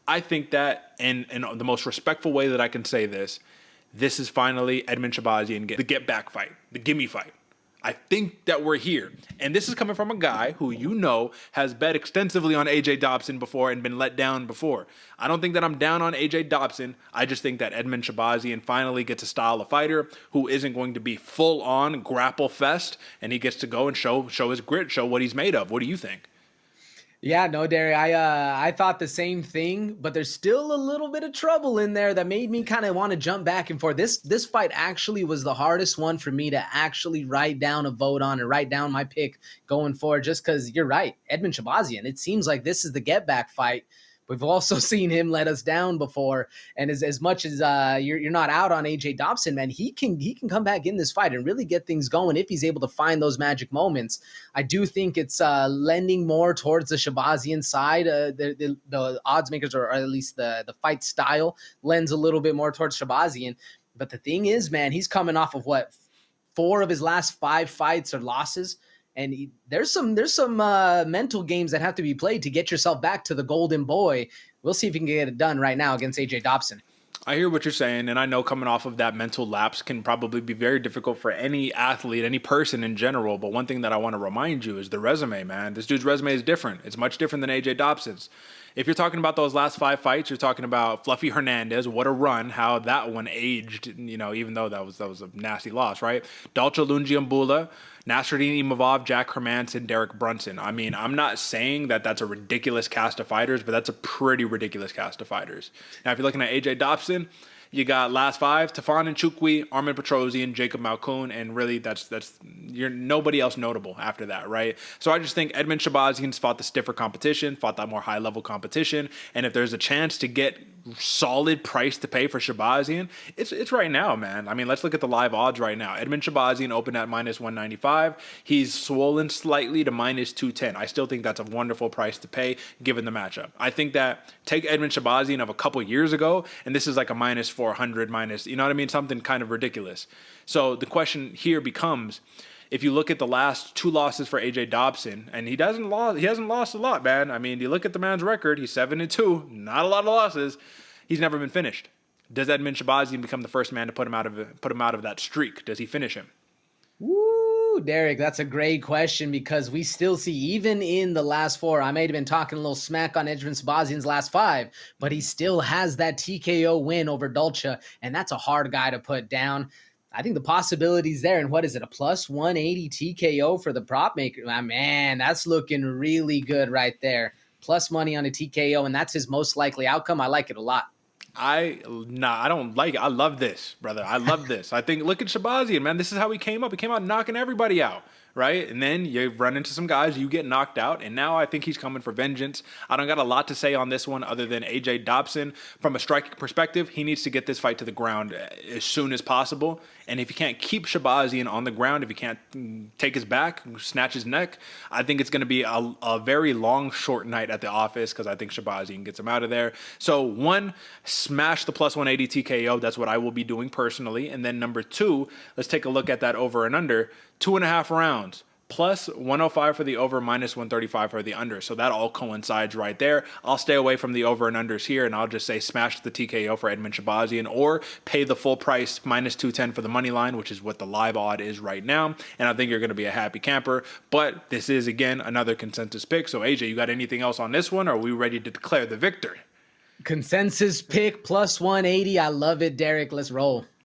I think that, in the most respectful way that I can say this, this is finally Edmen Shahbazyan, the get back fight, the gimme fight. I think that we're here. And this is coming from a guy who has bet extensively on AJ Dobson before and been let down before. I don't think that I'm down on AJ Dobson. I just think that Edmen Shahbazyan finally gets a style of fighter who isn't going to be full on grapple fest, and he gets to go and show his grit, show what he's made of. What do you think? Yeah, no, Derek, I thought the same thing, but there's still a little bit of trouble in there that made me kind of want to jump back and forth. This fight actually was the hardest one for me to actually write down a vote on and write down my pick going forward, just because you're right, Edmen Shahbazyan. It seems like this is the get back fight. We've also seen him let us down before, and as much as you're not out on AJ Dobson, man, he can come back in this fight and really get things going if he's able to find those magic moments. I do think it's lending more towards the Shahbazyan side. The odds makers, or at least the fight style, lends a little bit more towards Shahbazyan. But the thing is, man, he's coming off of what, 4 of his last 5 fights or losses. And there's some mental games that have to be played to get yourself back to the golden boy. We'll see if he can get it done right now against AJ Dobson. I hear what you're saying, and I know coming off of that mental lapse can probably be very difficult for any athlete, any person in general. But one thing that I want to remind you is the resume, man. This dude's resume is different. It's much different than AJ Dobson's. If you're talking about those last 5 fights, you're talking about Fluffy Hernandez. What a run! How that one aged, even though that was a nasty loss, right? Dalcha Lungiambula, Nasruddin Imavov, Jack Hermanson, Derek Brunson. I mean, I'm not saying that that's a ridiculous cast of fighters, but that's a pretty ridiculous cast of fighters. Now, if you're looking at AJ Dobson, you got last 5: Tafan Nchukwi, Armin Petrosian, Jacob Malkoun, and really you're nobody else notable after that, right? So I just think Edmen Shahbazyan's fought the stiffer competition, fought that more high level competition, and if there's a chance to get solid price to pay for Shahbazyan, it's right now, man. I mean, let's look at the live odds right now. Edmen Shahbazyan opened at -195. He's swollen slightly to -210. I still think that's a wonderful price to pay given the matchup. I think that take Edmen Shahbazyan of a couple years ago, and this is like a -400, you know what I mean? Something kind of ridiculous. So the question here becomes, if you look at the last 2 losses for AJ Dobson, and he hasn't lost a lot, man. I mean, you look at the man's record, he's 7-2, not a lot of losses. He's never been finished. Does Edmen Shahbazyan become the first man to put him out of that streak? Does he finish him? Woo, Derek, that's a great question, because we still see, even in the last 4, I may have been talking a little smack on Edmen Shahbazyan's last 5, but he still has that TKO win over Dolce, and that's a hard guy to put down. I think the possibility's there. And what is it, a +180 TKO for the prop maker? Man, that's looking really good right there. Plus money on a TKO, and that's his most likely outcome. I like it a lot. I don't like it. I love this, brother. I love this. I think, look at Shahbazyan, man. This is how he came up. He came out knocking everybody out, right? And then you run into some guys, you get knocked out, and now I think he's coming for vengeance. I don't got a lot to say on this one other than AJ Dobson. From a striking perspective, he needs to get this fight to the ground as soon as possible. And if he can't keep Shahbazyan on the ground, if he can't take his back, snatch his neck, I think it's going to be a very long, short night at the office, because I think Shahbazyan gets him out of there. So 1, smash the +180 TKO. That's what I will be doing personally. And then number 2, let's take a look at that over and under. 2.5 rounds. +105 for the over, -135 for the under. So that all coincides right there. I'll stay away from the over and unders here, and I'll just say smash the TKO for Edmen Shahbazyan, or pay the full price, -210 for the money line, which is what the live odd is right now. And I think you're going to be a happy camper. But this is, again, another consensus pick. So AJ, you got anything else on this one, or are we ready to declare the victor? Consensus pick +180. I love it, Derek. Let's roll.